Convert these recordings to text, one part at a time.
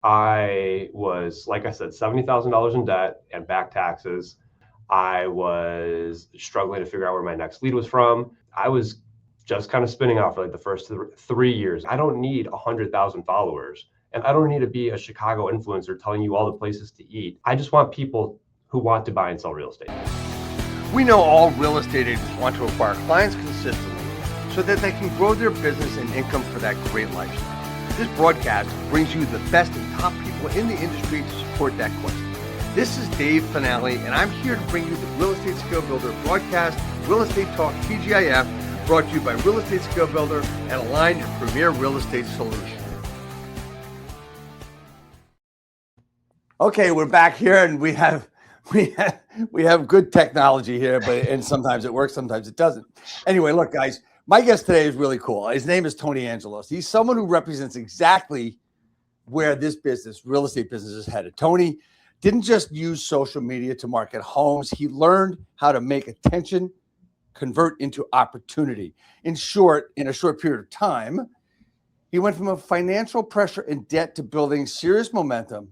I was, like I said, $70,000 in debt and back taxes. I was struggling to figure out where my next lead was from. I was just kind of spinning off for like the first 3 years. I don't need 100,000 followers, and I don't need to be a Chicago influencer telling you all the places to eat. I just want people who want to buy and sell real estate. We know all real estate agents want to acquire clients consistently so that they can grow their business and income for that great lifestyle. This broadcast brings you the best and top people in the industry to support that quest. This is Dave Finale, and I'm here to bring you the Real Estate Skill Builder broadcast, Real Estate Talk-TGIF, brought to you by Real Estate Skill Builder and Align, your premier real estate solution. Okay, we're back here, and we have good technology here, and sometimes it works, sometimes it doesn't. Anyway, look, guys, my guest today is really cool. His name is Tony Angelos. He's someone who represents exactly where this business, real estate business, is headed. Tony didn't just use social media to market homes. He learned how to make attention convert into opportunity. In short, in a short period of time, he went from a financial pressure and debt to building serious momentum.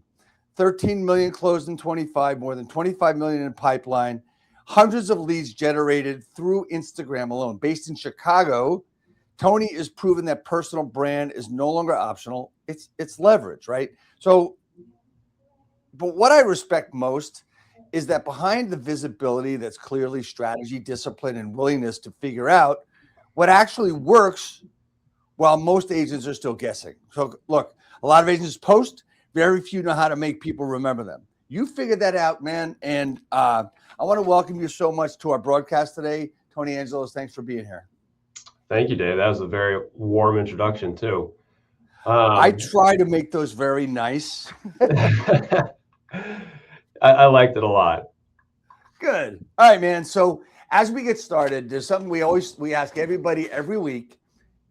13 million closed in 25, more than 25 million in pipeline, hundreds of leads generated through Instagram alone. Based in Chicago, Tony is proven that personal brand is no longer optional. It's leverage, right? So, but what I respect most is that behind the visibility that's clearly strategy, discipline, and willingness to figure out what actually works while most agents are still guessing. So look, a lot of agents post, very few know how to make people remember them. You figured that out, man. And I want to welcome you so much to our broadcast today. Tony Angelos, thanks for being here. Thank you, Dave. That was a very warm introduction, too. I try to make those very nice. I liked it a lot. Good. All right, man. So as we get started, there's something we ask everybody every week,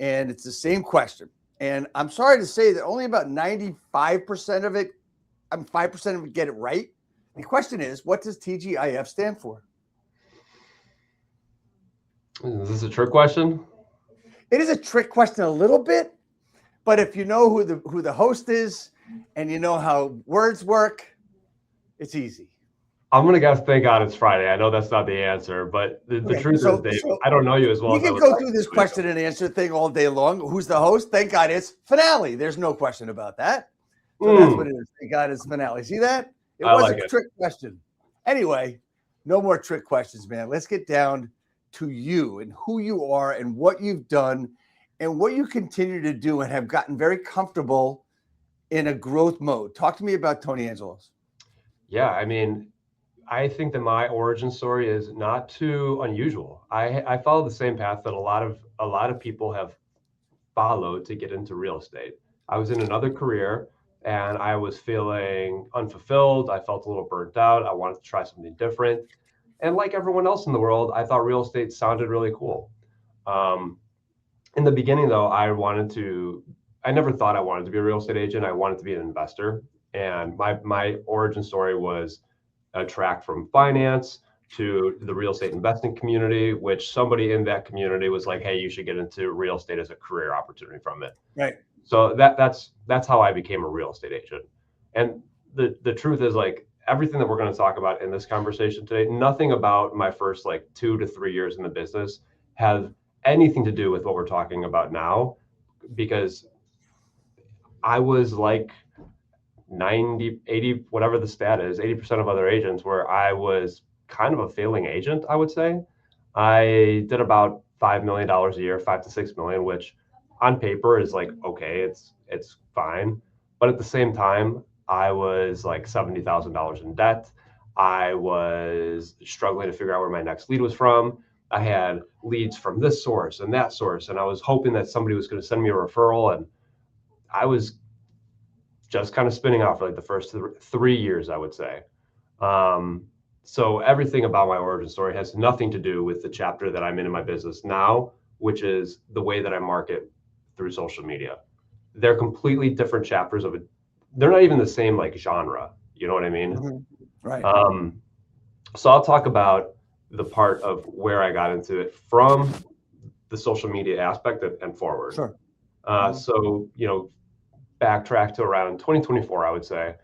and it's the same question. And I'm sorry to say that only about 95% of it, 5% of it get it right. The question is, what does TGIF stand for? Is this a trick question? It is a trick question a little bit, but if you know who the host is and you know how words work, it's easy. I'm going to guess thank God it's Friday. I know that's not the answer, but the truth is, Dave, I don't know you as well as I would. We can go through this question and answer thing all day long. Who's the host? Thank God it's Finale. There's no question about that. So that's what it is. Thank God it's Finale. See that? It was a trick question. Anyway, no more trick questions, man. Let's get down to you and who you are and what you've done and what you continue to do and have gotten very comfortable in a growth mode. Talk to me about Tony Angelos. Yeah, I mean, I think that my origin story is not too unusual. I follow the same path that a lot of people have followed to get into real estate. I was in another career and I was feeling unfulfilled. I felt a little burnt out. I wanted to try something different. And like everyone else in the world, I thought real estate sounded really cool. In the beginning, though, I never thought I wanted to be a real estate agent. I wanted to be an investor. And my origin story was a track from finance to the real estate investing community, which somebody in that community was like, hey, you should get into real estate as a career opportunity from it. Right. So that's how I became a real estate agent. And the truth is, like, everything that we're going to talk about in this conversation today, nothing about my first like 2 to 3 years in the business has anything to do with what we're talking about now, because I was like 90, 80, whatever the stat is, 80% of other agents where I was kind of a failing agent, I would say. I did about $5 million a year, 5 to 6 million, which on paper is like, okay, it's fine. But at the same time, I was like $70,000 in debt. I was struggling to figure out where my next lead was from. I had leads from this source and that source, and I was hoping that somebody was going to send me a referral. And I was just kind of spinning off for like the first 3 years, I would say. So everything about my origin story has nothing to do with the chapter that I'm in my business now, which is the way that I market through social media. They're completely different chapters of it. They're not even the same like genre. You know what I mean? Mm-hmm. Right. So I'll talk about the part of where I got into it from the social media aspect and forward. Sure. So, backtrack to around 2024, I would say,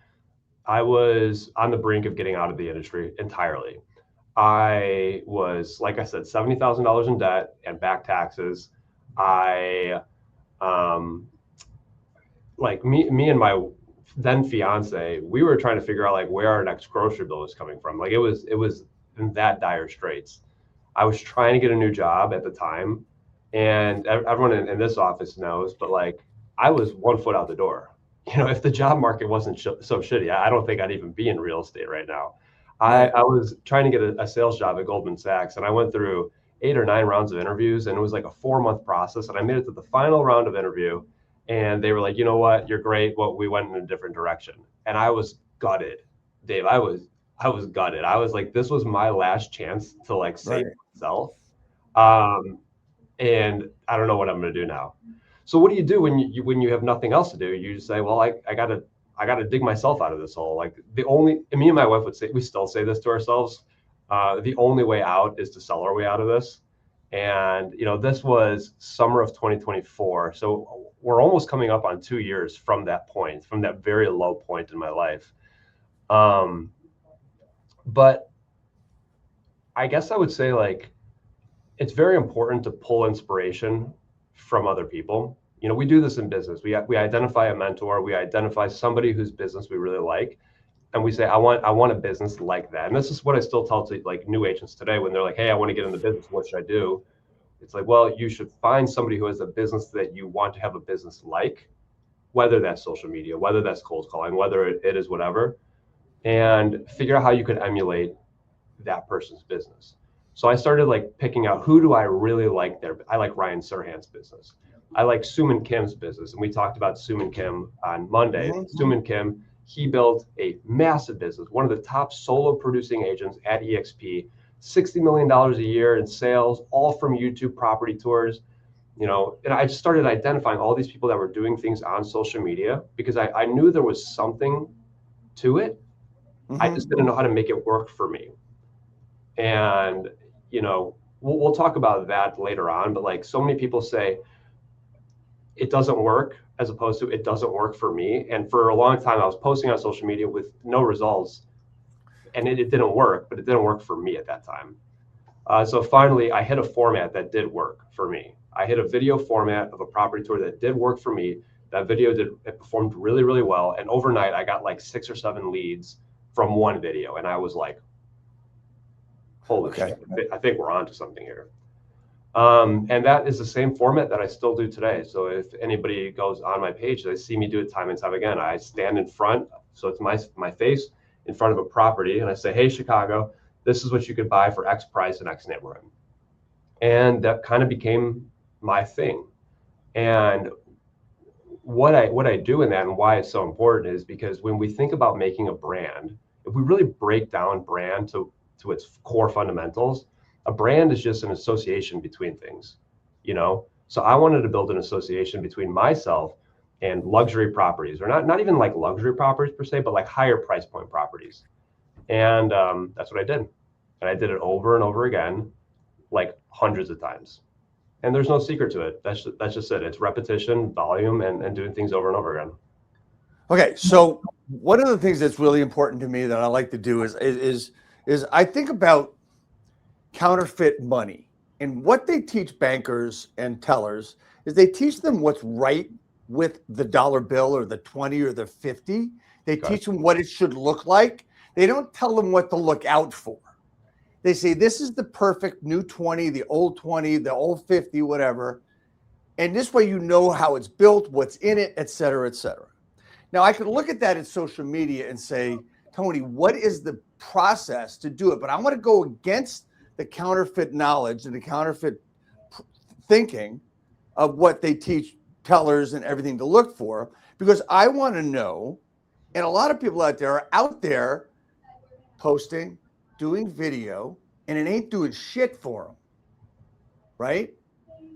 I was on the brink of getting out of the industry entirely. I was, like I said, $70,000 in debt and back taxes. I, um, like me and my then fiance, we were trying to figure out like where our next grocery bill was coming from. Like it was in that dire straits. I was trying to get a new job at the time, and everyone in this office knows, but like I was 1 foot out the door. If the job market wasn't so shitty, I don't think I'd even be in real estate right now. I was trying to get a sales job at Goldman Sachs, and I went through 8 or 9 rounds of interviews, and it was like a 4 month process. And I made it to the final round of interview, and they were like, you know what, you're great. Well, we went in a different direction, and I was gutted, Dave. I was gutted. I was like, this was my last chance to like save myself. And I don't know what I'm going to do now. So what do you do when you have nothing else to do? You just say, well, I gotta dig myself out of this hole. Like me and my wife would say, we still say this to ourselves. The only way out is to sell our way out of this. And this was summer of 2024. So we're almost coming up on 2 years from that point, from that very low point in my life. But I guess I would say like, it's very important to pull inspiration from other people. We do this in business. We identify a mentor, we identify somebody whose business we really like, and we say, I want a business like that. And this is what I still tell to like new agents today when they're like, hey, I want to get in the business. What should I do? It's like, well, you should find somebody who has a business that you want to have a business like, whether that's social media, whether that's cold calling, whether it is whatever, and figure out how you could emulate that person's business. So I started like picking out who do I really like there. I like Ryan Serhant's business. I like Suman Kim's business. And we talked about Suman Kim on Monday. Suman Kim, he built a massive business, one of the top solo producing agents at EXP, $60 million a year in sales, all from YouTube property tours. And I just started identifying all these people that were doing things on social media because I knew there was something to it. I just didn't know how to make it work for me. And we'll talk about that later on, but like so many people say it doesn't work as opposed to it doesn't work for me. And for a long time I was posting on social media with no results, and it didn't work, but it didn't work for me at that time. So finally I hit a format that did work for me. I hit a video format of a property tour that did work for me. That video it performed really, really well. And overnight I got like 6 or 7 leads from one video. And I was like, holy shit, I think we're onto something here. And that is the same format that I still do today. So if anybody goes on my page, they see me do it time and time again. I stand in front, so it's my face in front of a property, and I say, hey, Chicago, this is what you could buy for X price in X neighborhood. And that kind of became my thing. And what I do in that and why it's so important is because when we think about making a brand, if we really break down brand to its core fundamentals, a brand is just an association between things, So I wanted to build an association between myself and luxury properties, or not even like luxury properties per se, but like higher price point properties. And that's what I did. And I did it over and over again, like hundreds of times. And there's no secret to it. That's just it. It's repetition, volume, and doing things over and over again. Okay, so one of the things that's really important to me that I like to do is I think about counterfeit money, and what they teach bankers and tellers is they teach them what's right with the dollar bill or the 20 or the 50. They teach them what it should look like. They don't tell them what to look out for. They say, this is the perfect new 20, the old 50, whatever. And this way, how it's built, what's in it, et cetera, et cetera. Now I could look at that in social media and say, Tony, what is the process to do it? But I want to go against the counterfeit knowledge and the counterfeit thinking of what they teach tellers and everything to look for, because I want to know, and a lot of people out there are posting, doing video, and it ain't doing shit for them, right?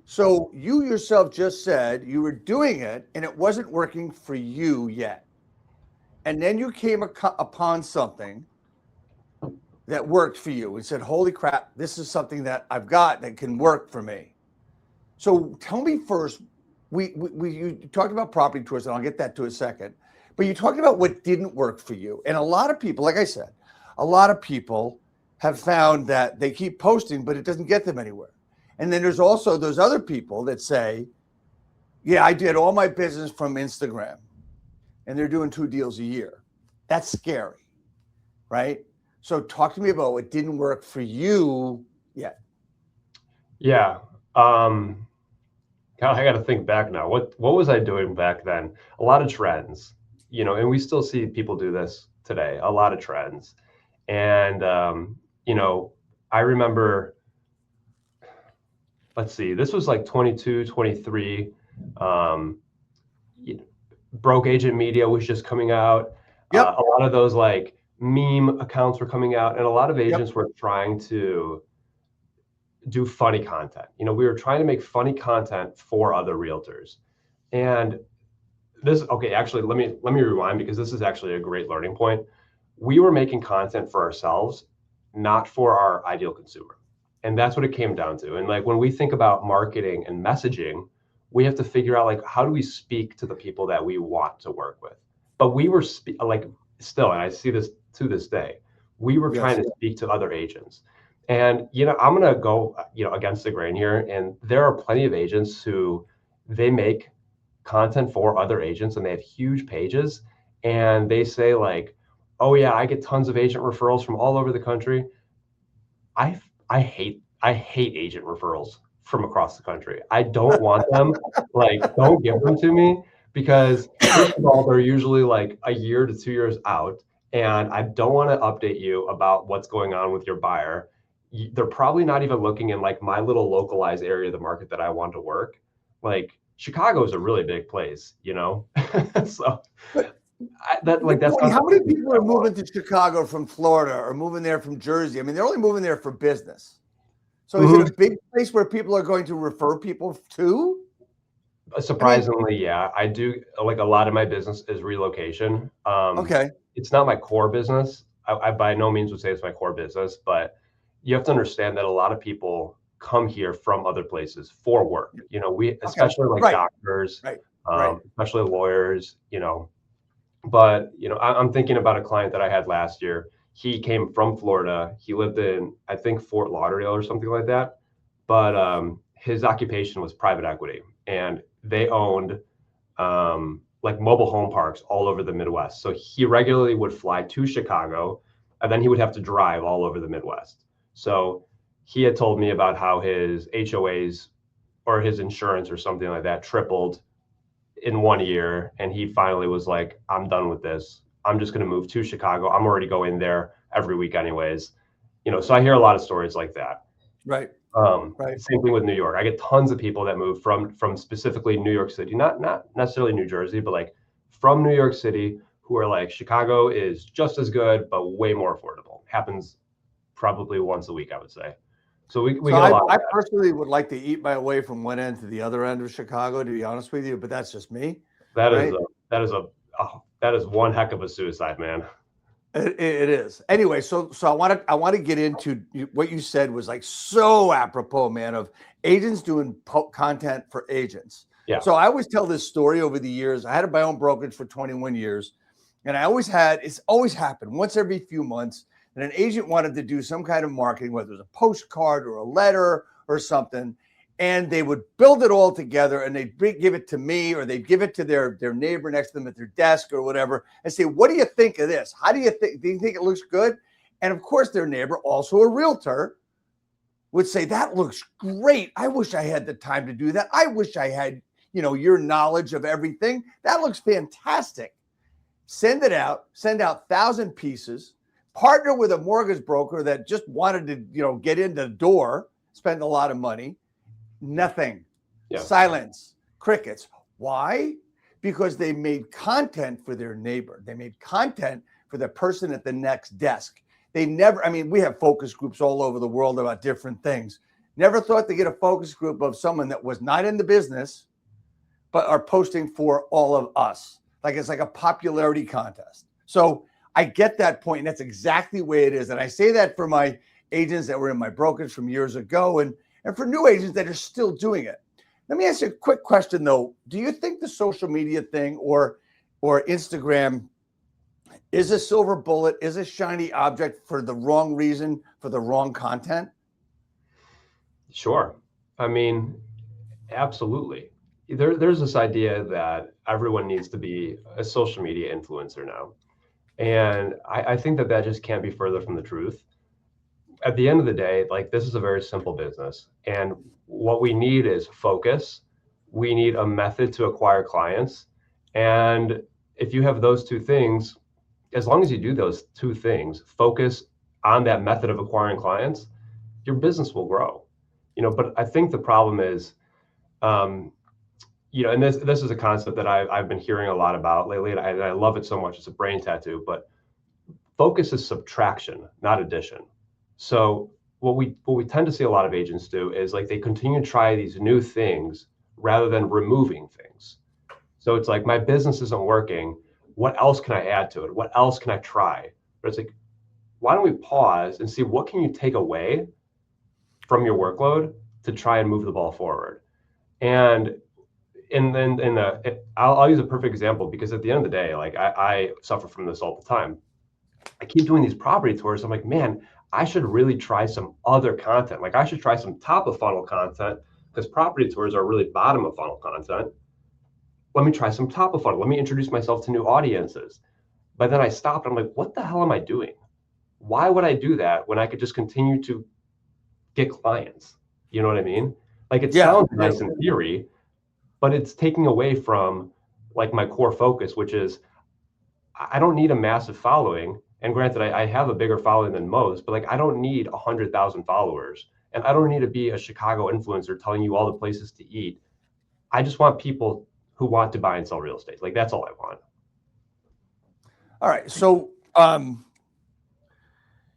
So you yourself just said you were doing it and it wasn't working for you yet. And then you came upon something that worked for you and said, holy crap, this is something that I've got that can work for me. So tell me first, you talked about property tours, and I'll get that to a second. But you talked about what didn't work for you, and a lot of people, like I said, a lot of people have found that they keep posting, but it doesn't get them anywhere. And then there's also those other people that say, "Yeah, I did all my business from Instagram," and they're doing 2 deals a year. That's scary, right? So talk to me about what didn't work for you yet. Yeah. God, I got to think back now. What was I doing back then? A lot of trends, and we still see people do this today. A lot of trends, and I remember. Let's see. This was like 22, 23. Broke agent media was just coming out. Yep. A lot of those like meme accounts were coming out, and a lot of agents were trying to do funny content. We were trying to make funny content for other realtors. And actually, let me rewind, because this is actually a great learning point. We were making content for ourselves, not for our ideal consumer. And that's what it came down to. And like when we think about marketing and messaging, we have to figure out like, how do we speak to the people that we want to work with? But we were still, and I see this to this day, we were trying to speak to other agents. And, I'm going to go, against the grain here. And there are plenty of agents who they make content for other agents, and they have huge pages, and they say like, "Oh yeah, I get tons of agent referrals from all over the country." I hate agent referrals from across the country. I don't want them. Like, don't give them to me, because first of all, they're usually like a year to 2 years out, and I don't want to update you about what's going on with your buyer. They're probably not even looking in like my little localized area of the market that I want to work. Like, Chicago is a really big place, so that's how many people are moving to Chicago from Florida or moving there from Jersey? I mean, they're only moving there for business. So is it a big place where people are going to refer people to? Surprisingly, yeah, I do. Like, a lot of my business is relocation. Okay. It's not my core business. I by no means would say it's my core business, but you have to understand that a lot of people come here from other places for work. Especially like doctors, especially lawyers, But, I'm thinking about a client that I had last year. He came from Florida. He lived in, I think, Fort Lauderdale or something like that. But his occupation was private equity, and they owned like mobile home parks all over the Midwest. So he regularly would fly to Chicago, and then he would have to drive all over the Midwest. So he had told me about how his HOAs or his insurance or something like that tripled in 1 year. And he finally was like, "I'm done with this. I'm just going to move to Chicago. I'm already going there every week anyways." So I hear a lot of stories like that. Right. Same thing with New York. I get tons of people that move from specifically New York City, not necessarily New Jersey, but like from New York City, who are like, Chicago is just as good, but way more affordable. Happens probably once a week, I would say. So we get a lot of I personally would like to eat my way from one end to the other end of Chicago, to be honest with you, but that's just me. That is one heck of a suicide, man. It is. Anyway, so I want to get into what you said was like so apropos, man, of agents doing content for agents. Yeah. So I always tell this story over the years. I had my own brokerage for 21 years, and it's always happened once every few months that an agent wanted to do some kind of marketing, whether it was a postcard or a letter or something, and they would build it all together, and they'd give it to me, or they'd give it to their neighbor next to them at their desk or whatever, and say, "What do you think of this? How do you think? Do you think it looks good?" And of course, their neighbor, also a realtor, would say, "That looks great. I wish I had the time to do that. I wish I had, your knowledge of everything. That looks fantastic." Send it out. Send out 1,000 pieces. Partner with a mortgage broker that just wanted to, get in the door, spend a lot of money. Nothing. Yeah. Silence. Crickets. Why? Because they made content for their neighbor. They made content for the person at the next desk. We have focus groups all over the world about different things. Never thought to get a focus group of someone that was not in the business, but are posting for all of us. Like it's like a popularity contest. So I get that point, and that's exactly the way it is. And I say that for my agents that were in my brokerage from years ago, and for new agents that are still doing it. Let me ask you a quick question though. Do you think the social media thing or Instagram is a silver bullet, is a shiny object for the wrong reason, for the wrong content? Sure. I mean, absolutely. There's this idea that everyone needs to be a social media influencer now. And I think that just can't be further from the truth. At the end of the day, like this is a very simple business. And what we need is focus. We need a method to acquire clients. And if you have those two things, as long as you do those two things, focus on that method of acquiring clients, your business will grow. But I think the problem is, um, and this is a concept that I've been hearing a lot about lately, and I love it so much. It's a brain tattoo, but focus is subtraction, not addition. So what we tend to see a lot of agents do is like they continue to try these new things rather than removing things. So it's like my business isn't working. What else can I add to it? What else can I try? But it's like, why don't we pause and see what can you take away from your workload to try and move the ball forward? And then I'll use a perfect example because at the end of the day, like I suffer from this all the time. I keep doing these property tours. I'm like, man, I should really try some other content. Like I should try some top of funnel content because property tours are really bottom of funnel content. Let me try some top of funnel. Let me introduce myself to new audiences. But then I stopped. I'm like, what the hell am I doing? Why would I do that when I could just continue to get clients? You know what I mean? Like it sounds nice in theory, but it's taking away from like my core focus, which is I don't need a massive following. And granted, I have a bigger following than most, but like I don't need 100,000 followers, and I don't need to be a Chicago influencer telling you all the places to eat. I just want people who want to buy and sell real estate. Like that's all I want. All right. So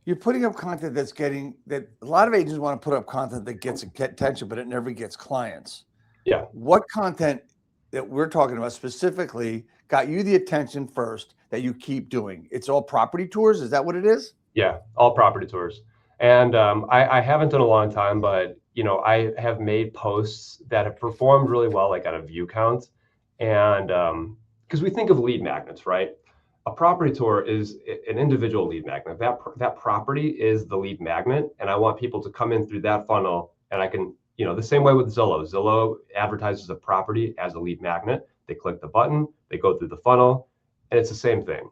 you're putting up content that a lot of agents want to put up content that gets attention, but it never gets clients. Yeah. What content that we're talking about specifically got you the attention first that you keep doing? It's all property tours. Is that what it is? Yeah, all property tours. And I haven't done a long time, but I have made posts that have performed really well, like at a view count. And because we think of lead magnets, right? A property tour is an individual lead magnet. That property is the lead magnet, and I want people to come in through that funnel. And I can, the same way with Zillow. Zillow advertises a property as a lead magnet. They click the button, they go through the funnel, and it's the same thing.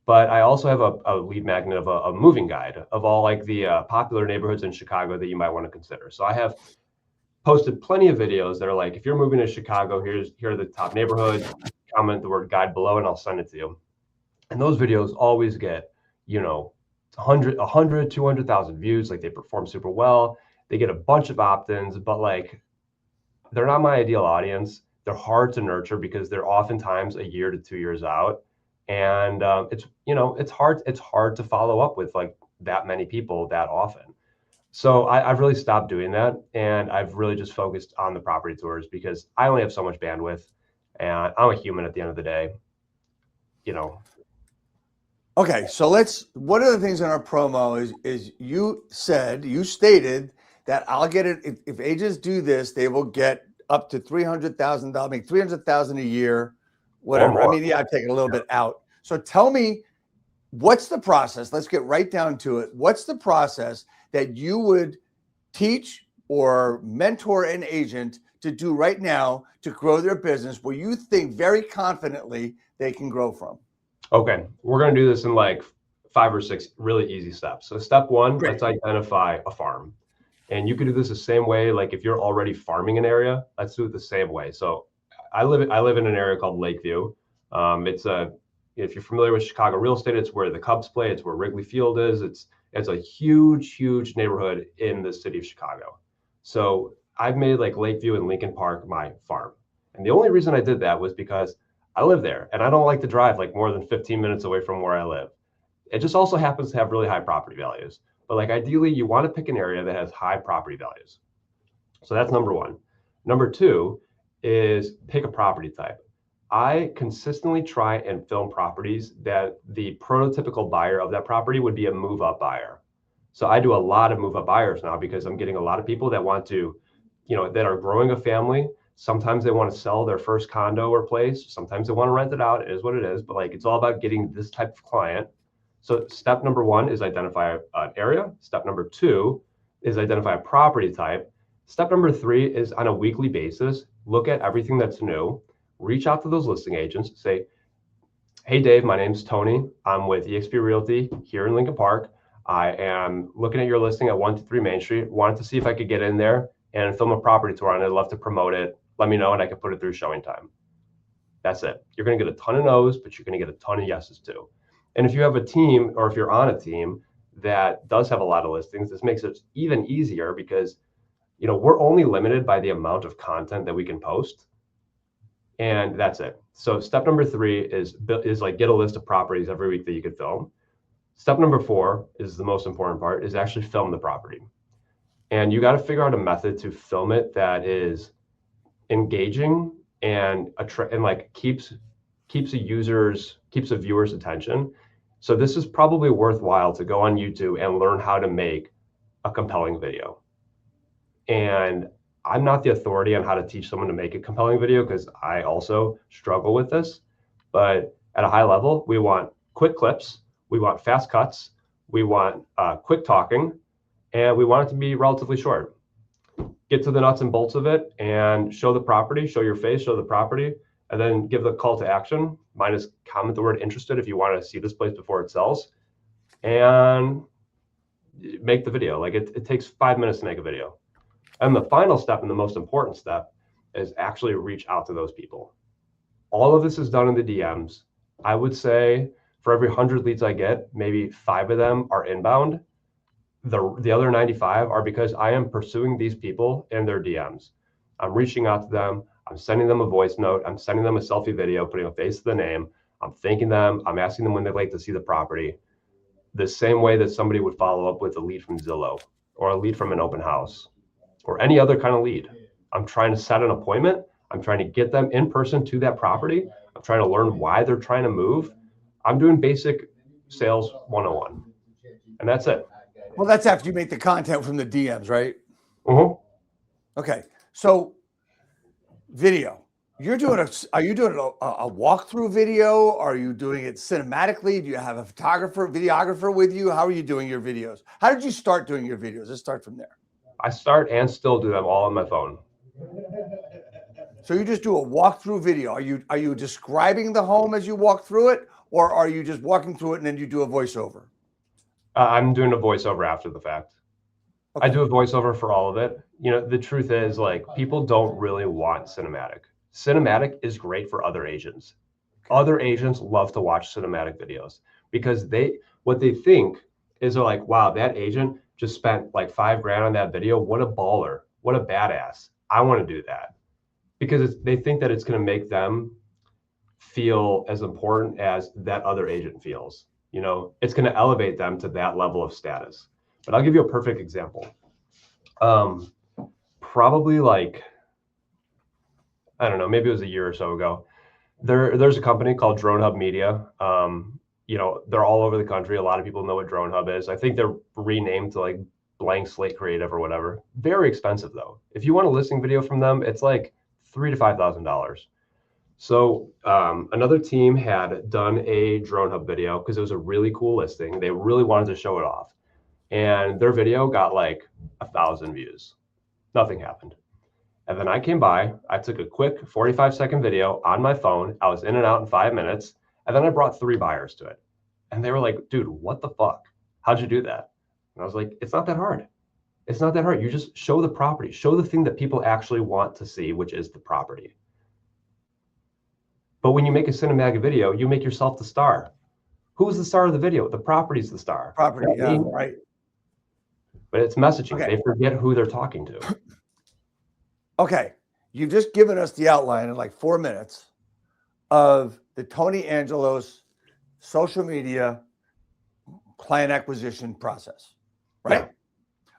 But I also have a lead magnet of a moving guide of all like the popular neighborhoods in Chicago that you might want to consider. So I have posted plenty of videos that are like, if you're moving to Chicago, here are the top neighborhoods. Comment the word guide below, and I'll send it to you. And those videos always get 100, 200,000 views. Like they perform super well. They get a bunch of opt-ins, but like they're not my ideal audience. They're hard to nurture because they're oftentimes a year to 2 years out. And it's hard to follow up with like that many people that often. So I've really stopped doing that, and I've really just focused on the property tours because I only have so much bandwidth, and I'm a human at the end of the day. Okay, so one of the things in our promo is you stated that I'll get it if agents do this, they will get up to $300,000, make $300,000 a year. Whatever. I mean, I've taken a little bit out. So tell me, what's the process? Let's get right down to it. What's the process that you would teach or mentor an agent to do right now to grow their business where you think very confidently they can grow from? Okay, we're going to do this in like 5 or 6 really easy steps. So step one, let's identify a farm. And you can do this the same way. Like if you're already farming an area, let's do it the same way. So I live in an area called Lakeview. If you're familiar with Chicago real estate, it's where the Cubs play. It's where Wrigley Field is. It's a huge neighborhood in the city of Chicago. So I've made like Lakeview and Lincoln Park my farm. And the only reason I did that was because I live there and I don't like to drive like more than 15 minutes away from where I live. It just also happens to have really high property values. But like ideally, you want to pick an area that has high property values. So that's number one. Number two is pick a property type. I consistently try and film properties that the prototypical buyer of that property would be a move-up buyer. So I do a lot of move-up buyers now because I'm getting a lot of people that want to, that are growing a family. Sometimes they want to sell their first condo or place. Sometimes they want to rent it out. It is what it is. But like, it's all about getting this type of client. So step number one is identify an area. Step number two is identify a property type. Step number three is on a weekly basis, look at everything that's new, reach out to those listing agents, say, hey, Dave, my name's Tony. I'm with eXp Realty here in Lincoln Park. I am looking at your listing at 123 Main Street. Wanted to see if I could get in there and film a property tour on it. I'd love to promote it. Let me know and I can put it through showing time. That's it. You're going to get a ton of no's, but you're going to get a ton of yeses too. And if you have a team, or if you're on a team that does have a lot of listings, this makes it even easier because, you know, we're only limited by the amount of content that we can post. And that's it. So step number three is like get a list of properties every week that you could film. Step number four is the most important part, is actually film the property. And you got to figure out a method to film it that is engaging and like keeps a viewer's attention. So this is probably worthwhile to go on YouTube and learn how to make a compelling video. And I'm not the authority on how to teach someone to make a compelling video because I also struggle with this. But at a high level, we want quick clips, we want fast cuts, we want quick talking, and we want it to be relatively short. Get to the nuts and bolts of it and show the property, show your face, show the property, and then give the call to action. Mine is comment the word interested if you want to see this place before it sells, and make the video. Like it takes 5 minutes to make a video. And the final step, and the most important step, is actually reach out to those people. All of this is done in the DMs. I would say for every 100 leads I get, maybe 5 of them are inbound. The other 95 are because I am pursuing these people in their DMs. I'm reaching out to them. I'm sending them a voice note. I'm sending them a selfie video, putting a face to the name. I'm thanking them. I'm asking them when they'd like to see the property. The same way that somebody would follow up with a lead from Zillow or a lead from an open house or any other kind of lead. I'm trying to set an appointment. I'm trying to get them in person to that property. I'm trying to learn why they're trying to move. I'm doing basic sales 101. And that's it. Well, that's after you make the content from the DMs, right? Mm-hmm. Okay. So video. Are you doing a walkthrough video? Are you doing it cinematically? Do you have a videographer with you? How are you doing your videos? How did you start doing your videos? Let's start from there. I start and still do them all on my phone. So you just do a walkthrough video. Are you describing the home as you walk through it, or are you just walking through it and then you do a voiceover? I'm doing a voiceover after the fact. Okay. I do a voiceover for all of it. You know, the truth is, like, people don't really want cinematic. Cinematic is great for other agents. Okay. Other agents love to watch cinematic videos because what they think is, they're like, wow, that agent just spent like $5,000 on that video. What a baller. What a badass. I want to do that. Because they think that it's going to make them feel as important as that other agent feels. You know, it's going to elevate them to that level of status. But I'll give you a perfect example. Probably like, I don't know, maybe it was a year or so ago. There's a company called Drone Hub Media. You know, they're all over the country. A lot of people know what Drone Hub is. I think they're renamed to like Blank Slate Creative or whatever. Very expensive though. If you want a listing video from them, it's like $3,000 to $5,000. So another team had done a Drone Hub video because it was a really cool listing. They really wanted to show it off. And their video got like 1,000 views. Nothing happened. And then I came by, I took a quick 45-second video on my phone. I was in and out in 5 minutes. And then I brought 3 buyers to it. And they were like, dude, what the fuck? How'd you do that? And I was like, it's not that hard. It's not that hard. You just show the property, show the thing that people actually want to see, which is the property. But when you make a cinematic video, you make yourself the star. Who's the star of the video? The property's the star. Property, yeah, right. But it's messaging. Okay. They forget who they're talking to. Okay. You've just given us the outline in like 4 minutes of the Tony Angelos social media client acquisition process, right? Yeah.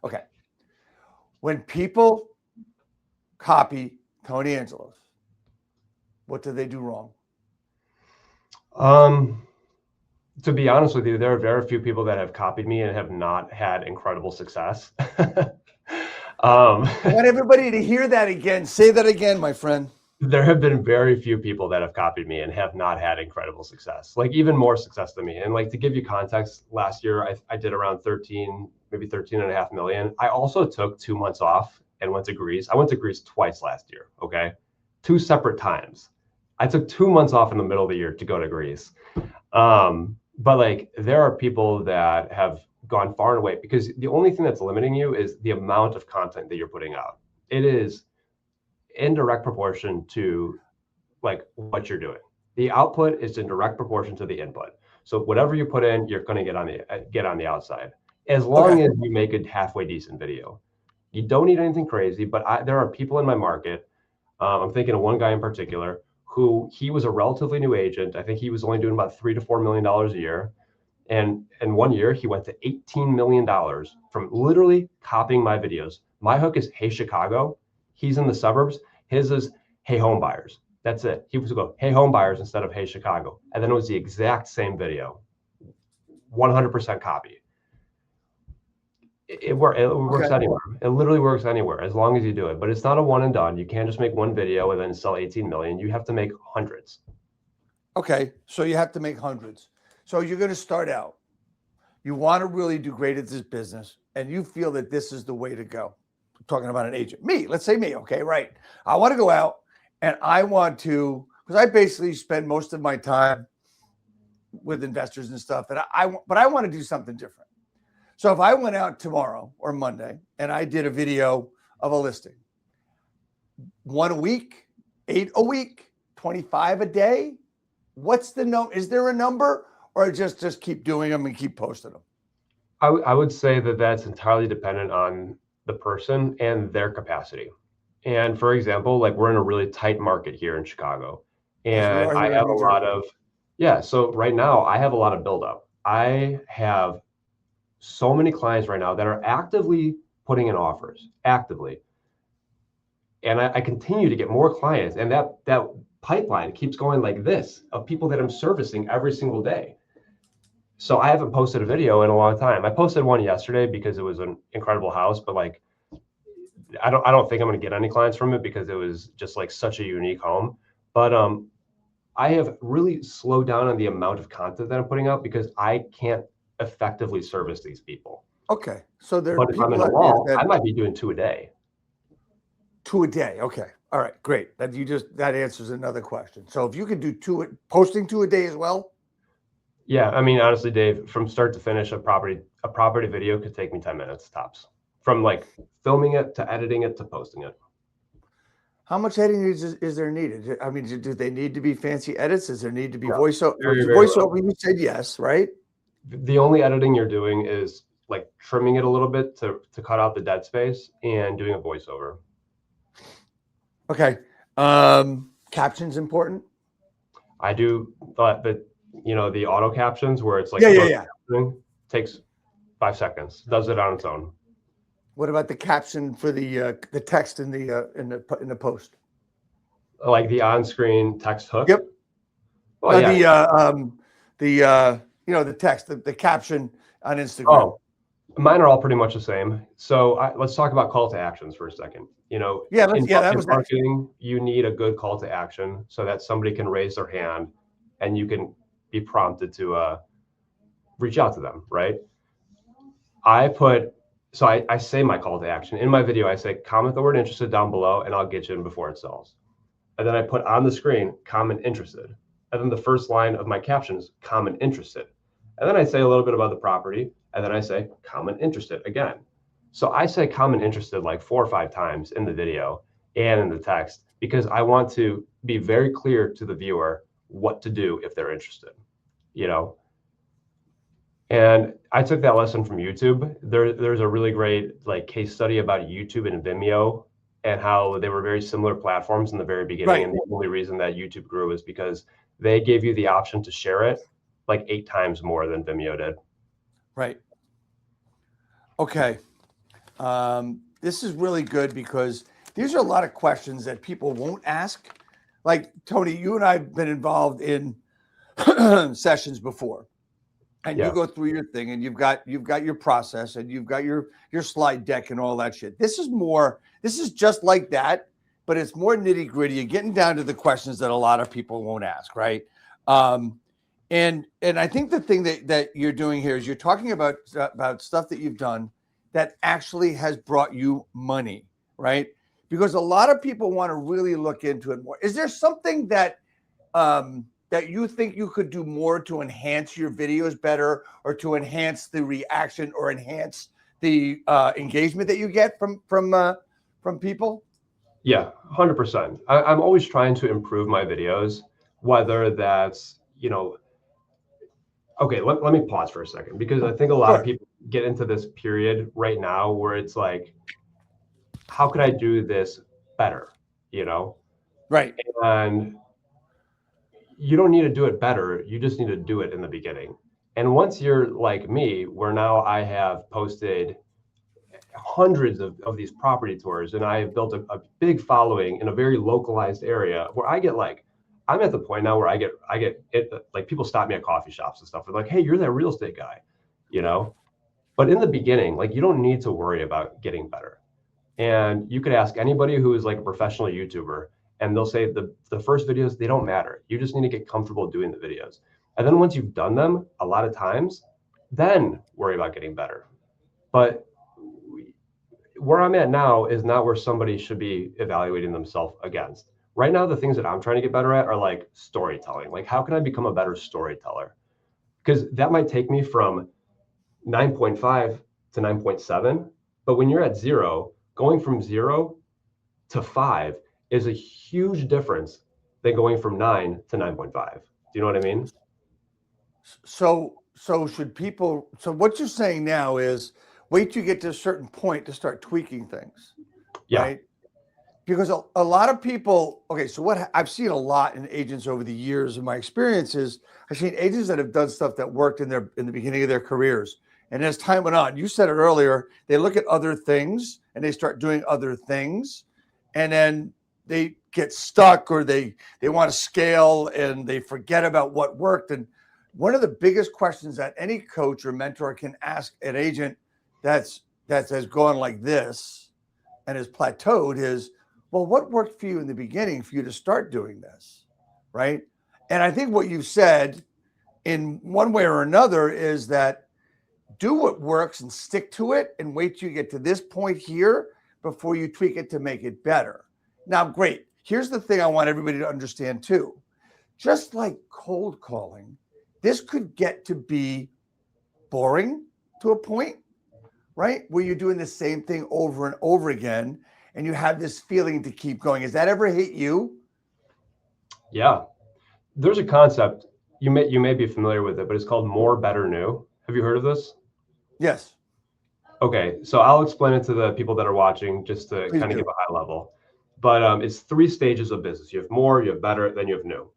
Okay. When people copy Tony Angelos, what do they do wrong? To be honest with you, there are very few people that have copied me and have not had incredible success. I want everybody to hear that again. Say that again, my friend. There have been very few people that have copied me and have not had incredible success, like even more success than me. And like to give you context, last year I did around 13, maybe 13 and a half million. I also took 2 months off and went to Greece. I went to Greece twice last year. Okay. 2 separate times. I took 2 months off in the middle of the year to go to Greece. But like there are people that have gone far and away because the only thing that's limiting you is the amount of content that you're putting out. It is in direct proportion to like what you're doing. The output is in direct proportion to the input. So whatever you put in, you're going to get on the outside. As long as you make a halfway decent video, you don't need anything crazy. But there are people in my market. I'm thinking of one guy in particular who he was a relatively new agent. I think he was only doing about $3 to $4 million a year. And in 1 year, he went to $18 million from literally copying my videos. My hook is Hey Chicago. He's in the suburbs. His is Hey Home Buyers. That's it. He was to go Hey Home Buyers instead of Hey Chicago. And then it was the exact same video, 100% copy. It works anywhere. It literally works anywhere as long as you do it. But it's not a one and done. You can't just make one video and then sell 18 million. You have to make hundreds. Okay. So you have to make hundreds. So you're going to start out. You want to really do great at this business and you feel that this is the way to go. I'm talking about an agent. Me, let's say me. Okay. Right. I want to go out and I want to, because I basically spend most of my time with investors and stuff. But I want to do something different. So if I went out tomorrow or Monday and I did a video of a listing, 1 a week, 8 a week, 25 a day, what's the number? Is there a number or just keep doing them and keep posting them? I would say that that's entirely dependent on the person and their capacity. And for example, like we're in a really tight market here in Chicago and I have a lot of, so right now I have a lot of buildup. I have so many clients right now that are actively putting in offers, actively. And I continue to get more clients and that pipeline keeps going like this of people that I'm servicing every single day. So I haven't posted a video in a long time. I posted one yesterday because it was an incredible house, but like, I don't think I'm going to get any clients from it because it was just like such a unique home. But I have really slowed down on the amount of content that I'm putting out because I can't effectively service these people. Okay. So but if I'm in a wall, I might be doing 2 a day. 2 a day. Okay. All right. Great. That answers another question. So if you could do posting 2 a day as well. Yeah. I mean, honestly, Dave, from start to finish, a property video could take me 10 minutes tops, from like filming it to editing it to posting it. How much editing is there needed? I mean, do they need to be fancy edits? Does there need to be voiceover? Voiceover, you said yes, right? The only editing you're doing is like trimming it a little bit to cut out the dead space and doing a voiceover. Okay. Captions important? I do, but the auto captions where it's like takes 5 seconds, does it on its own. What about the caption for the text in the post? Like the on-screen text hook? Yep. Well, the text, the caption on Instagram. Oh, mine are all pretty much the same. So let's talk about call to actions for a second. In marketing, you need a good call to action so that somebody can raise their hand and you can be prompted to reach out to them, right? I say my call to action. In my video, I say, comment the word interested down below and I'll get you in before it sells. And then I put on the screen, comment interested. And then the first line of my caption is comment interested. And then I say a little bit about the property. And then I say comment interested again. So I say comment interested like 4 or 5 times in the video and in the text because I want to be very clear to the viewer what to do if they're interested, And I took that lesson from YouTube. There's a really great like case study about YouTube and Vimeo and how they were very similar platforms in the very beginning. Right. And the only reason that YouTube grew is because they gave you the option to share it like 8 times more than Vimeo did. Right. Okay. This is really good because these are a lot of questions that people won't ask. Like Tony, you and I have been involved in sessions before. and you Yeah. go through your thing, and you've got your process, and you've got your slide deck and all that shit. This is just like that, but it's more nitty gritty. You're getting down to the questions that a lot of people won't ask, right? And I think the thing that you're doing here is you're talking about stuff that you've done that actually has brought you money, right? Because a lot of people want to really look into it more. Is there something that that you think you could do more to enhance your videos better, or to enhance the reaction, or enhance the engagement that you get from people? Yeah, 100%. I'm always trying to improve my videos, whether that's, okay, let me pause for a second, because I think a lot of Sure. people get into this period right now where it's like, how could I do this better? Right. And you don't need to do it better. You just need to do it in the beginning. And once you're like me, where now I have posted hundreds of these property tours, and I have built a big following in a very localized area where I'm at the point now where I get it, like, people stop me at coffee shops and stuff. They're like, hey, you're that real estate guy, but in the beginning, like, you don't need to worry about getting better. And you could ask anybody who is like a professional YouTuber, and they'll say the first videos, they don't matter. You just need to get comfortable doing the videos. And then once you've done them a lot of times, then worry about getting better. But where I'm at now is not where somebody should be evaluating themselves against. Right now, the things that I'm trying to get better at are like storytelling. Like, how can I become a better storyteller? Because that might take me from 9.5 to 9.7. But when you're at zero, going from 0 to 5 is a huge difference than going from 9 to 9.5. Do you know what I mean? So should people? So what you're saying now is wait till you get to a certain point to start tweaking things, Yeah. right? Because a lot of people. Okay, so what I've seen a lot in agents over the years, in my experiences, I've seen agents that have done stuff that worked in the beginning of their careers, and as time went on, you said it earlier, they look at other things and they start doing other things, and then they get stuck, or they want to scale and they forget about what worked. And one of the biggest questions that any coach or mentor can ask an agent that has gone like this and has plateaued is, well, what worked for you in the beginning for you to start doing this, right? And I think what you've said in one way or another is that do what works and stick to it, and wait till you get to this point here before you tweak it to make it better. Now, great. Here's the thing I want everybody to understand too. Just like cold calling, this could get to be boring to a point, right? Where you're doing the same thing over and over again, and you have this feeling to keep going. Has that ever hit you? Yeah. There's a concept, you may be familiar with it, but it's called more, better, new. Have you heard of this? Yes. Okay, so I'll explain it to the people that are watching, just to Please kind of do. give a high level. But it's 3 stages of business. You have more, you have better, then you have new.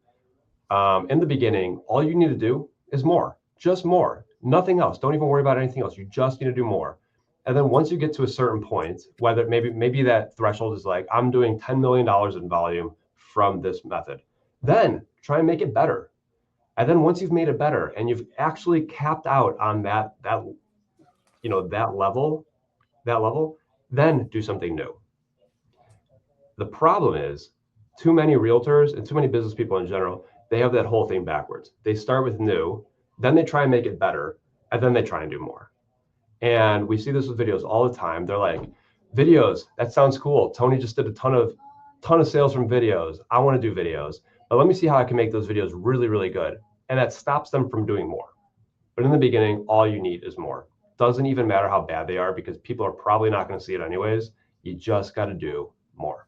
In the beginning, all you need to do is more, just more, nothing else. Don't even worry about anything else. You just need to do more. And then once you get to a certain point, whether maybe that threshold is like, I'm doing $10 million in volume from this method, then try and make it better. And then once you've made it better and you've actually capped out on that level, then do something new. The problem is, too many realtors and too many business people in general, they have that whole thing backwards. They start with new, then they try and make it better, and then they try and do more. And we see this with videos all the time. They're like, videos, that sounds cool. Tony just did a ton of sales from videos. I want to do videos, but let me see how I can make those videos really, really good. And that stops them from doing more. But in the beginning, all you need is more. Doesn't even matter how bad they are, because people are probably not going to see it anyways. You just got to do more.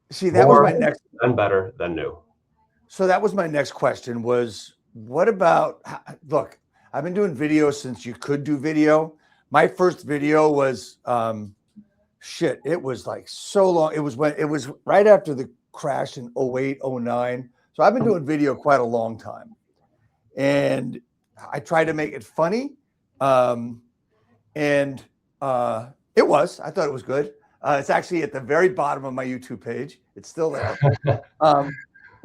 See, that was More, my next. then better, then new. So that was my next question was, what about, look, I've been doing video since you could do video. My first video was, it was like so long. It was right after the crash in 08, 09. So I've been doing video quite a long time. And I tried to make it funny. I thought it was good. It's actually at the very bottom of my YouTube page. It's still there.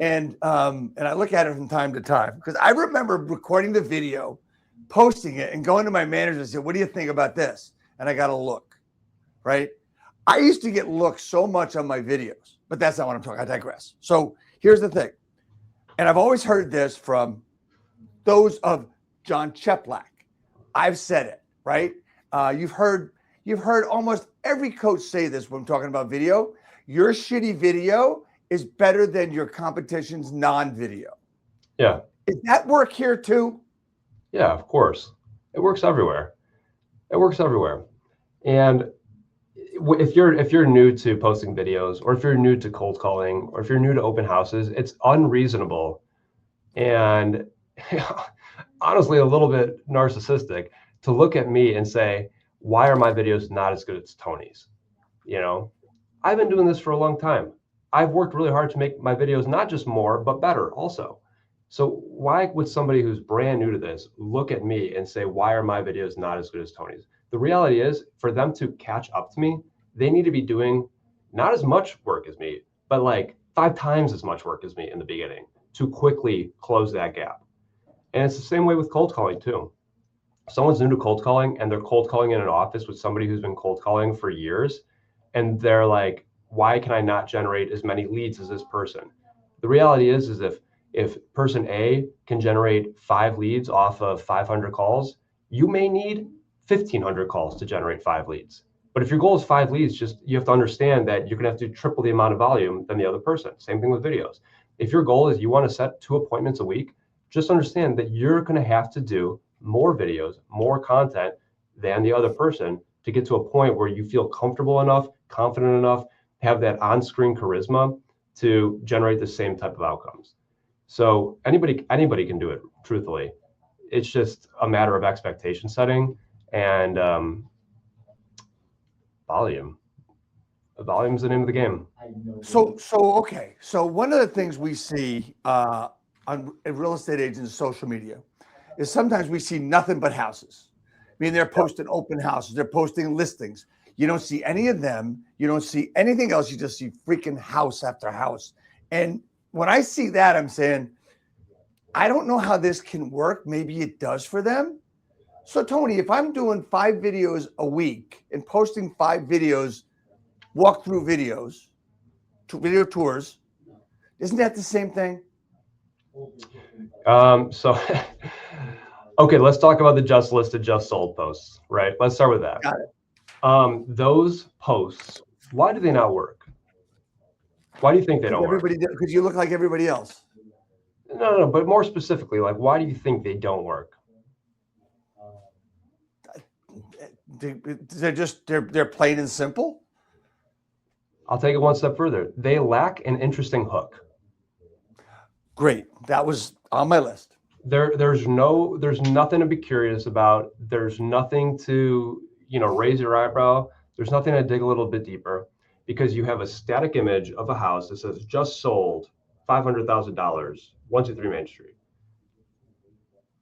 And I look at it from time to time, because I remember recording the video posting it and going to my manager and say, what do you think about this? And I got a look, right? I used to get looks so much on my videos, but that's not what I'm talking. I digress. So here's the thing. And I've always heard this from those of John Cheplack. I've said it, right? You've heard almost every coach say this when I'm talking about video. Your shitty video is better than your competition's non-video. Yeah. Does that work here too? Yeah, of course. It works everywhere. It works everywhere. And if you're new to posting videos, or if you're new to cold calling, or if you're new to open houses, it's unreasonable and honestly a little bit narcissistic to look at me and say, why are my videos not as good as Tony's? You know, I've been doing this for a long time. I've worked really hard to make my videos not just more, but better also. So why would somebody who's brand new to this look at me and say, why are my videos not as good as Tony's? The reality is, for them to catch up to me, they need to be doing not as much work as me, but like 5 times as much work as me in the beginning to quickly close that gap. And it's the same way with cold calling too. If someone's new to cold calling and they're cold calling in an office with somebody who's been cold calling for years, and they're like, why can I not generate as many leads as this person? The reality is if person A can generate 5 leads off of 500 calls, you may need 1,500 calls to generate 5 leads. But if your goal is 5 leads, just you have to understand that you're gonna have to do triple the amount of volume than the other person. Same thing with videos. If your goal is you want to set 2 appointments a week, just understand that you're gonna have to do more videos, more content than the other person to get to a point where you feel comfortable enough, confident enough, have that on-screen charisma to generate the same type of outcomes. So anybody can do it, truthfully. It's just a matter of expectation setting and volume. Volume's the name of the game. So okay. So one of the things we see on real estate agents' social media is sometimes we see nothing but houses. I mean, they're posting open houses, they're posting listings. You don't see any of them. You don't see anything else. You just see freaking house after house. And when I see that, I'm saying, I don't know how this can work. Maybe it does for them. So Tony, if I'm doing 5 videos a week and posting 5 videos, walkthrough videos, video tours, isn't that the same thing? So, okay, let's talk about the just listed, just sold posts, right? Let's start with that. Got it. Those posts, why do they not work? Why do you think they don't work? Because you look like everybody else. No, but more specifically, like, why do you think they don't work? They're plain and simple. I'll take it one step further. They lack an interesting hook. Great. That was on my list. There's nothing to be curious about. There's nothing to, raise your eyebrow. There's nothing to dig a little bit deeper, because you have a static image of a house that says just sold, $500,000, 123 Main Street.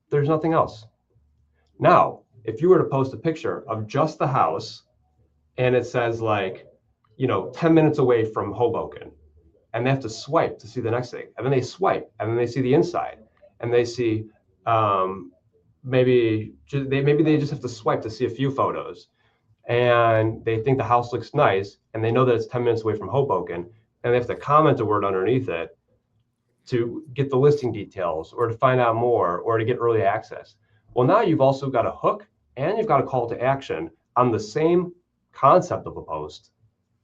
There's nothing else. Now, if you were to post a picture of just the house and it says 10 minutes away from Hoboken, and they have to swipe to see the next thing, and then they swipe, and then they see the inside, and they see maybe they just have to swipe to see a few photos, and they think the house looks nice, and they know that it's 10 minutes away from Hoboken, and they have to comment a word underneath it to get the listing details or to find out more or to get early access. Well, now you've also got a hook and you've got a call to action on the same concept of a post,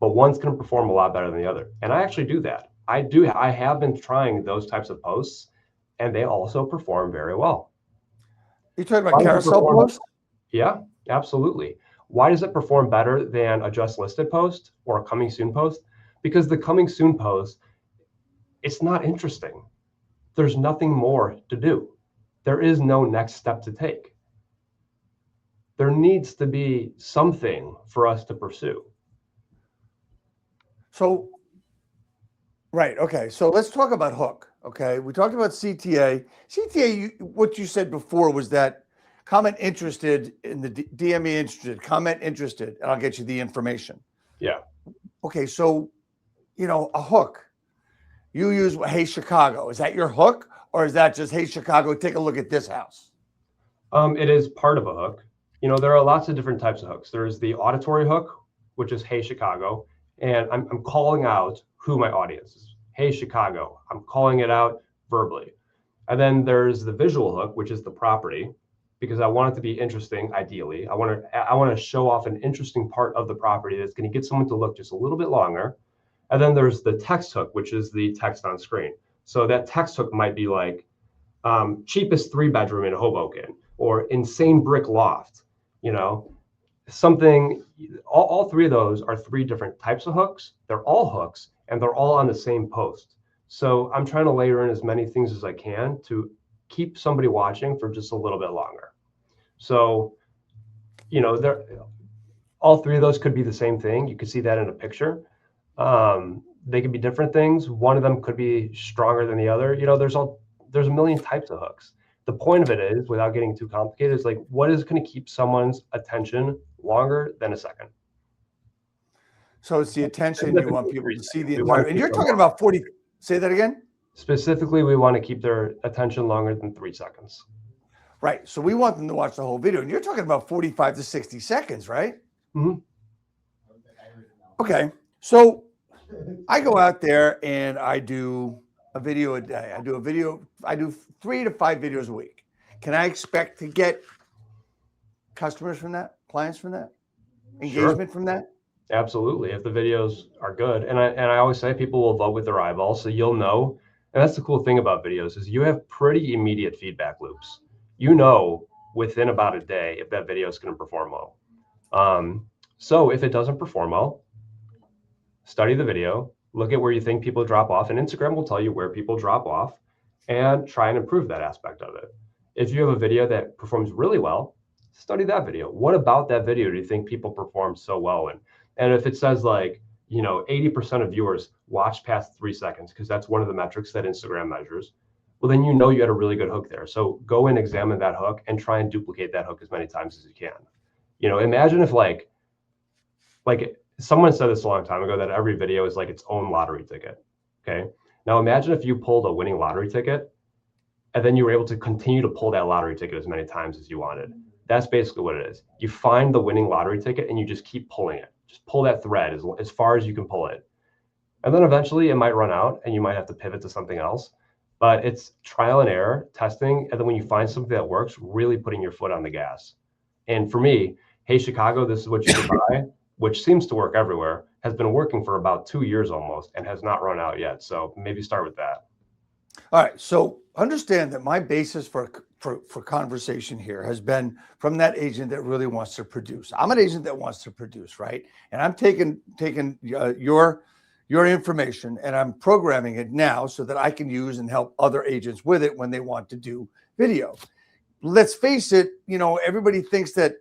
but one's going to perform a lot better than the other. And I actually do that. I have been trying those types of posts, and they also perform very well. You talking about carousel posts? Yeah, absolutely. Why does it perform better than a just listed post or a coming soon post? Because the coming soon post, it's not interesting. There's nothing more to do. There is no next step to take. There needs to be something for us to pursue. So, right. Okay. So let's talk about hook. Okay. We talked about CTA. CTA, what you said before was that comment interested in the DM me interested, comment interested, and I'll get you the information. Yeah. Okay. So, a hook. You use, hey, Chicago. Is that your hook? Or is that just, hey, Chicago, take a look at this house? It is part of a hook. You know, there are lots of different types of hooks. There's the auditory hook, which is Hey Chicago, and I'm calling out who my audience is. Hey Chicago, I'm calling it out verbally. And then there's the visual hook, which is the property, because I want it to be interesting. Ideally, I want to show off an interesting part of the property that's going to get someone to look just a little bit longer. And then there's the text hook, which is the text on screen. So that text hook might be like cheapest 3-bedroom in Hoboken or insane brick loft, you know, something. All three of those are 3 different types of hooks. They're all hooks and they're all on the same post. So I'm trying to layer in as many things as I can to keep somebody watching for just a little bit longer. So, you know, all 3 of those could be the same thing. You could see that in a picture. They could be different things. One of them could be stronger than the other. You know, there's a million types of hooks. The point of it is, without getting too complicated, is like, what is going to keep someone's attention longer than a second? So it's the attention. You want people to see the entire, and you're talking about 40. Say that again. Specifically, we want to keep their attention longer than 3 seconds. Right. So we want them to watch the whole video. And you're talking about 45 to 60 seconds, right? Mm-hmm. Okay. So I go out there and I do a video a day. I do 3 to 5 videos a week. Can I expect to get customers from that, clients from that, engagement from that? Absolutely. If the videos are good. And I always say people will vote with their eyeballs. So you'll know. And that's the cool thing about videos is you have pretty immediate feedback loops. You know, within about a day, if that video is going to perform well. So if it doesn't perform well, study the video, look at where you think people drop off, and Instagram will tell you where people drop off, and try and improve that aspect of it. If you have a video that performs really well, study that video. What about that video do you think people perform so well in? And if it says like, you know, 80% of viewers watch past 3 seconds, because that's one of the metrics that Instagram measures, well, then you know you had a really good hook there. So go and examine that hook and try and duplicate that hook as many times as you can. You know, imagine if like someone said this a long time ago, that every video is like its own lottery ticket. Okay. Now imagine if you pulled a winning lottery ticket and then you were able to continue to pull that lottery ticket as many times as you wanted. That's basically what it is. You find the winning lottery ticket and you just keep pulling it. Just pull that thread as far as you can pull it. And then eventually it might run out and you might have to pivot to something else. But it's trial and error, testing. And then when you find something that works, really putting your foot on the gas. And for me, Hey Chicago, this is what you should buy, which seems to work everywhere, has been working for about 2 years almost and has not run out yet. So maybe start with that. All right. So understand that my basis for conversation here has been from that agent that really wants to produce. I'm an agent that wants to produce, right? And I'm taking your information and I'm programming it now so that I can use and help other agents with it when they want to do video. Let's face it, you know, everybody thinks that,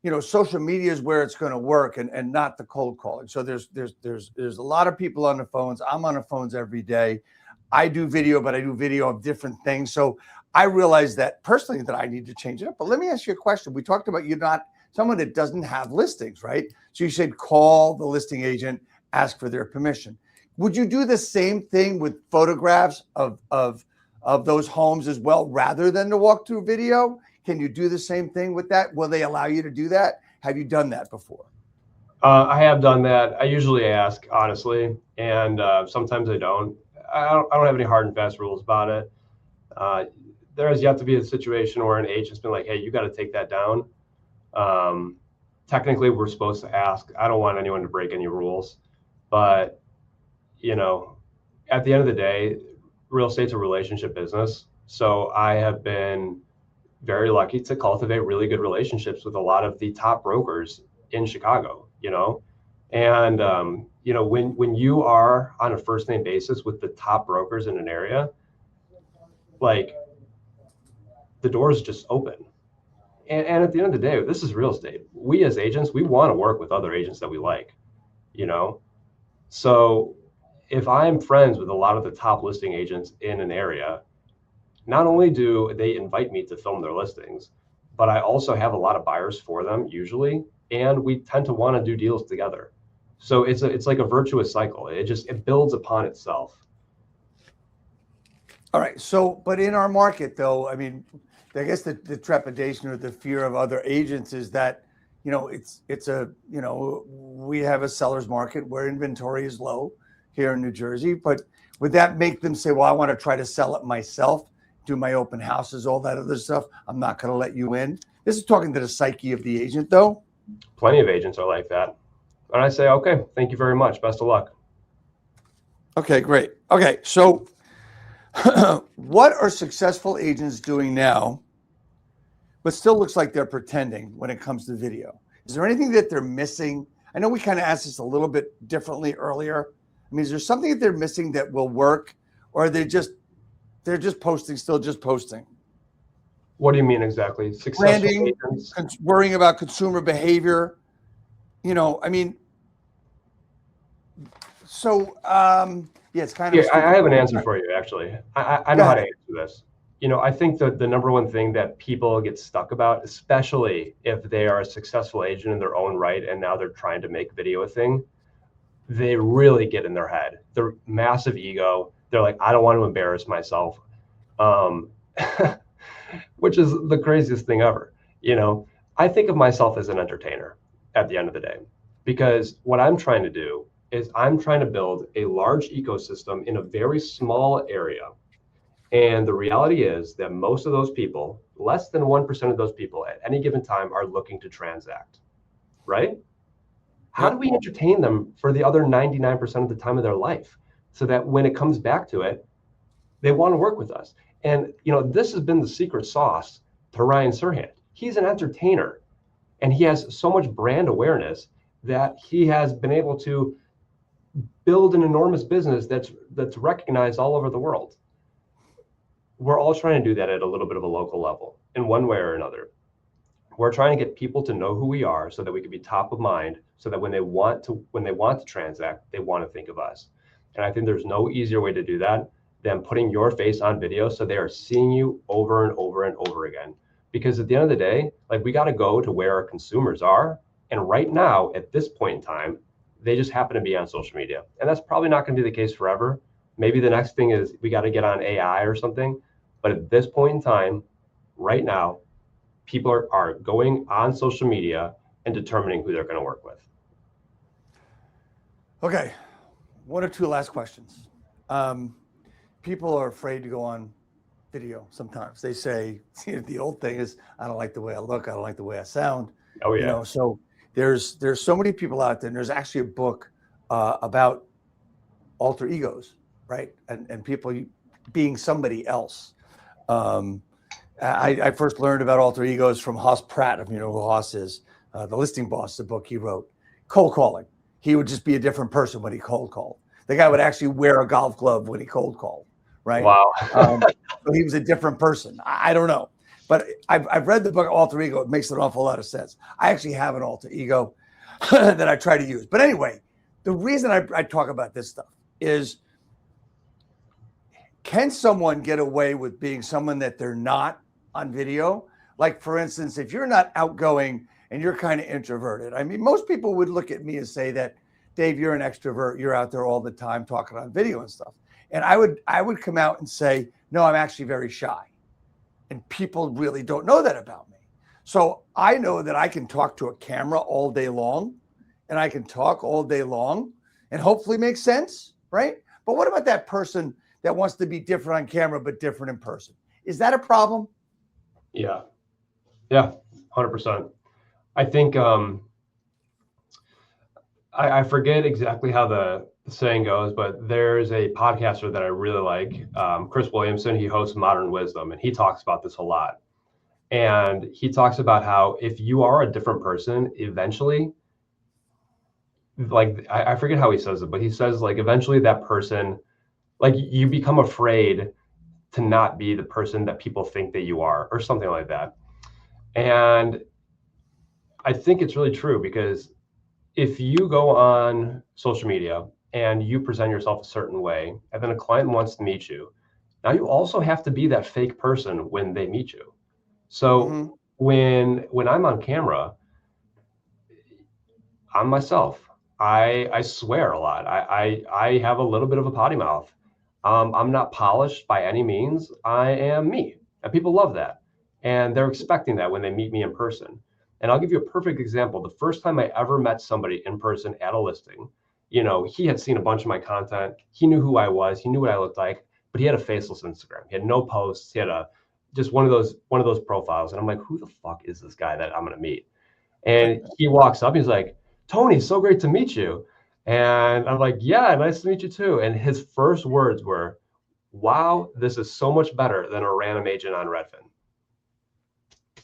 you know, social media is where it's going to work and not the cold calling. So there's a lot of people on the phones. I'm on the phones every day. I do video, but I do video of different things. So I realize that personally that I need to change it up. But let me ask you a question. We talked about you're not someone that doesn't have listings, right? So you said call the listing agent, ask for their permission. Would you do the same thing with photographs of those homes as well, rather than the walkthrough video? Can you do the same thing with that? Will they allow you to do that? Have you done that before? I have done that. I usually ask, honestly, and sometimes I don't. I don't have any hard and fast rules about it. There has yet to be a situation where an agent's been like, hey, you got to take that down. Technically, we're supposed to ask. I don't want anyone to break any rules. But, you know, at the end of the day, real estate's a relationship business. So I have been very lucky to cultivate really good relationships with a lot of the top brokers in Chicago, you know. And, you know, when you are on a first name basis with the top brokers in an area, like the doors just open. And at the end of the day, this is real estate. We as agents, we want to work with other agents that we like, you know. So if I'm friends with a lot of the top listing agents in an area, not only do they invite me to film their listings, but I also have a lot of buyers for them usually, and we tend to want to do deals together. So it's like a virtuous cycle. It builds upon itself. All right. So, but in our market though, I mean, I guess the trepidation or the fear of other agents is that, it's a, we have a seller's market where inventory is low here in New Jersey, but would that make them say, well, I want to try to sell it myself, do my open houses, all that other stuff? I'm not going to let you in. This is talking to the psyche of the agent, though. Plenty of agents are like that. And I say, okay, thank you very much. Best of luck. Okay, great. Okay, so what are successful agents doing now, but still looks like they're pretending when it comes to video? Is there anything that they're missing? I know we kind of asked this a little bit differently earlier. I mean, is there something that they're missing that will work, or are they're just posting, still just posting? What do you mean exactly? Successful Branding, agents? worrying about consumer behavior. I mean, so yeah, it's kind of. Yeah, I have an answer for you, actually. I know how to answer this. I think that the number one thing that people get stuck about, especially if they are a successful agent in their own right and now they're trying to make video a thing, they really get in their head. They're massive ego. They're like, I don't want to embarrass myself, which is the craziest thing ever. I think of myself as an entertainer at the end of the day, because what I'm trying to do is I'm trying to build a large ecosystem in a very small area. And the reality is that most of those people, less than 1% of those people at any given time, are looking to transact, right? How do we entertain them for the other 99% of the time of their life so that when it comes back to it, they want to work with us? And, this has been the secret sauce to Ryan Serhant. He's an entertainer, and he has so much brand awareness that he has been able to build an enormous business that's recognized all over the world. We're all trying to do that at a little bit of a local level in one way or another. We're trying to get people to know who we are so that we can be top of mind, so that when they want to transact, they want to think of us. And I think there's no easier way to do that than putting your face on video so they are seeing you over and over and over again. Because at the end of the day, like, we got to go to where our consumers are. And right now, at this point in time, they just happen to be on social media. And that's probably not going to be the case forever. Maybe the next thing is we got to get on AI or something. But at this point in time, right now, people are going on social media and determining who they're going to work with. Okay, one or two last questions. People are afraid to go on video sometimes. They say, the old thing is, I don't like the way I look, I don't like the way I sound. Oh yeah. So there's so many people out there, and there's actually a book about alter egos, right? And people being somebody else. I first learned about alter egos from Hoss Pratt. If you know who Hoss is, The Listing Boss, the book he wrote. Cold calling. He would just be a different person when he cold called. The guy would actually wear a golf glove when he cold called, right? Wow. So he was a different person. I don't know. But I've read the book Alter Ego. It makes an awful lot of sense. I actually have an alter ego that I try to use. But anyway, the reason I talk about this stuff is, can someone get away with being someone that they're not on video? Like, for instance, if you're not outgoing and you're kind of introverted, I mean, most people would look at me and say that, Dave, you're an extrovert. You're out there all the time talking on video and stuff. And I would come out and say, no, I'm actually very shy. And people really don't know that about me. So I know that I can talk to a camera all day long, and I can talk all day long and hopefully make sense, right? But what about that person that wants to be different on camera but different in person? Is that a problem? Yeah, 100%. I think I forget exactly how the saying goes, but there's a podcaster that I really like, Chris Williamson. He hosts Modern Wisdom, and he talks about this a lot. And he talks about how if you are a different person, eventually, like, I forget how he says it, but he says, like, eventually that person, like, you become afraid to not be the person that people think that you are, or something like that. And I think it's really true, because if you go on social media and you present yourself a certain way, and then a client wants to meet you, now you also have to be that fake person when they meet you. So when I'm on camera, I'm myself. I swear a lot. I have a little bit of a potty mouth. I'm not polished by any means. I am me, and people love that. And they're expecting that when they meet me in person. And I'll give you a perfect example. The first time I ever met somebody in person at a listing, he had seen a bunch of my content. He knew who I was. He knew what I looked like, but he had a faceless Instagram. He had no posts. He had just one of those profiles. And I'm like, who the fuck is this guy that I'm going to meet? And he walks up. He's like, Tony, so great to meet you. And I'm like, yeah, nice to meet you too. And his first words were, wow, this is so much better than a random agent on Redfin.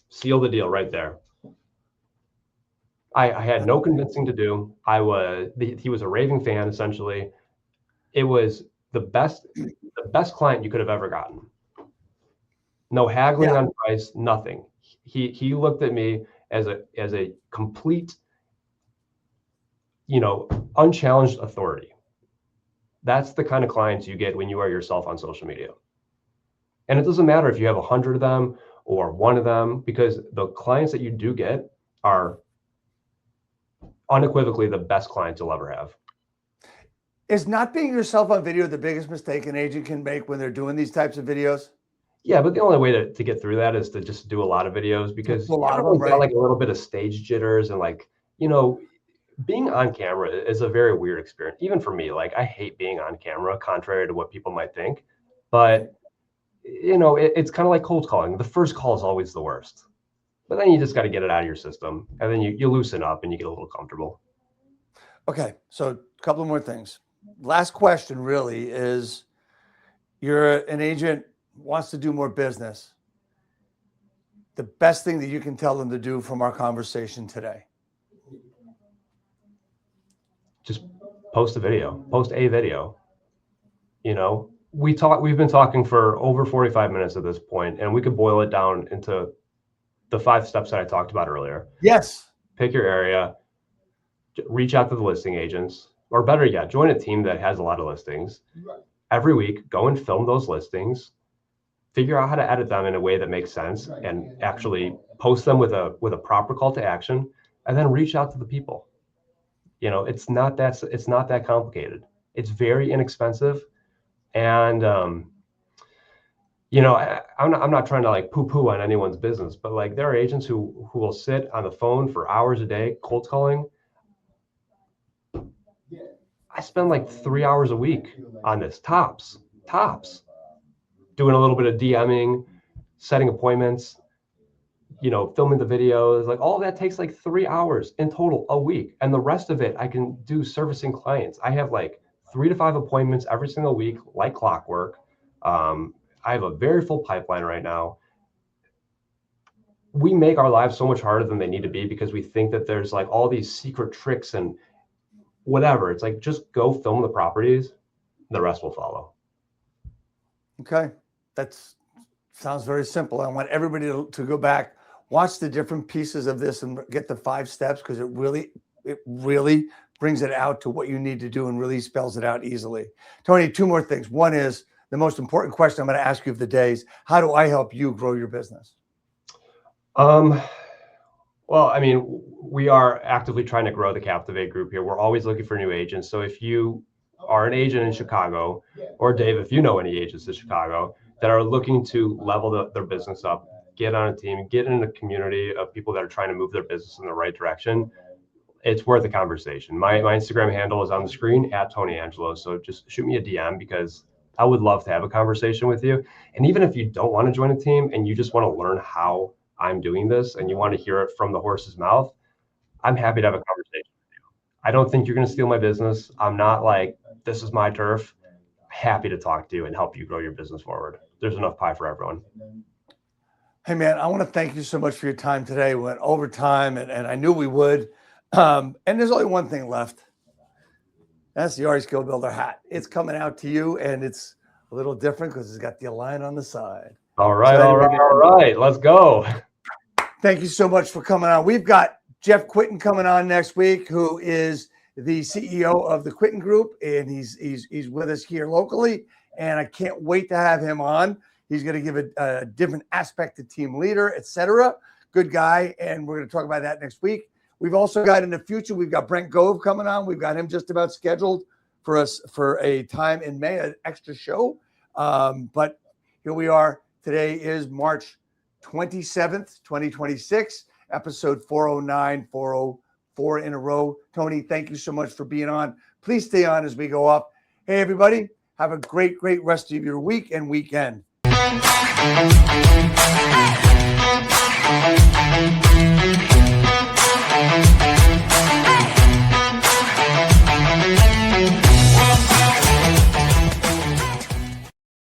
Seal the deal right there. I had no convincing to do. He was a raving fan, essentially. It was the best client you could have ever gotten. No haggling on price, nothing. He looked at me as a complete, unchallenged authority. That's the kind of clients you get when you are yourself on social media. And it doesn't matter if you have 100 of them or one of them, because the clients that you do get are unequivocally the best clients you'll ever have. Is not being yourself on video the biggest mistake an agent can make when they're doing these types of videos? Yeah, but the only way to get through that is to just do a lot of videos, because everyone's got like a little bit of stage jitters, and being on camera is a very weird experience. Even for me, like, I hate being on camera, contrary to what people might think. But it's kind of like cold calling. The first call is always the worst, but then you just got to get it out of your system, and then you loosen up and you get a little comfortable. Okay, so a couple more things. Last question really is, you're an agent, wants to do more business. The best thing that you can tell them to do from our conversation today? Just post a video. We've been talking for over 45 minutes at this point, and we could boil it down into the 5 steps that I talked about earlier. Yes. Pick your area, reach out to the listing agents, or better yet, join a team that has a lot of listings. Every week, go and film those listings, figure out how to edit them in a way that makes sense, and actually post them with a proper call to action, and then reach out to the people. It's not that complicated. It's very inexpensive. And I'm not trying to like poo-poo on anyone's business, but like, there are agents who will sit on the phone for hours a day cold calling. I spend like 3 hours a week on this, tops, doing a little bit of DMing, setting appointments, filming the videos. Like, all of that takes like 3 hours in total a week. And the rest of it I can do servicing clients. I have like 3 to 5 appointments every single week, like clockwork. I have a very full pipeline right now. We make our lives so much harder than they need to be, because we think that there's like all these secret tricks and whatever. It's like, just go film the properties, the rest will follow. Okay. Sounds very simple. I want everybody to go back, watch the different pieces of this, and get the 5 steps, because it really brings it out to what you need to do and really spells it out easily. Tony, 2 more things. One is the most important question I'm going to ask you of the day is, how do I help you grow your business? Well, I mean, we are actively trying to grow the Captivate group here. We're always looking for new agents. So if you are an agent in Chicago, or Dave, if you know any agents in Chicago that are looking to level their business up, get on a team, get in a community of people that are trying to move their business in the right direction, it's worth a conversation. My Instagram handle is on the screen, @TonyAngelo. So just shoot me a DM, because I would love to have a conversation with you. And even if you don't want to join a team and you just want to learn how I'm doing this, and you want to hear it from the horse's mouth, I'm happy to have a conversation with you. I don't think you're going to steal my business. I'm not like, this is my turf. Happy to talk to you and help you grow your business forward. There's enough pie for everyone. Hey, man, I want to thank you so much for your time today. We went over time, and I knew we would. And there's only one thing left. That's the RE Skill Builder hat. It's coming out to you, and it's a little different because it's got the Align on the side. All right. Let's go. Thank you so much for coming on. We've got Jeff Quinton coming on next week, who is the CEO of the Quinton Group, and he's with us here locally. And I can't wait to have him on. He's going to give a different aspect to team leader, etc. Good guy, and we're going to talk about that next week. We've also got in the future, we've got Brent Gove coming on. We've got him just about scheduled for us for a time in May, an extra show. But here we are. Today is March 27th, 2026, episode 409, 404 in a row. Tony, thank you so much for being on. Please stay on as we go up. Hey, everybody, have a great, great rest of your week and weekend.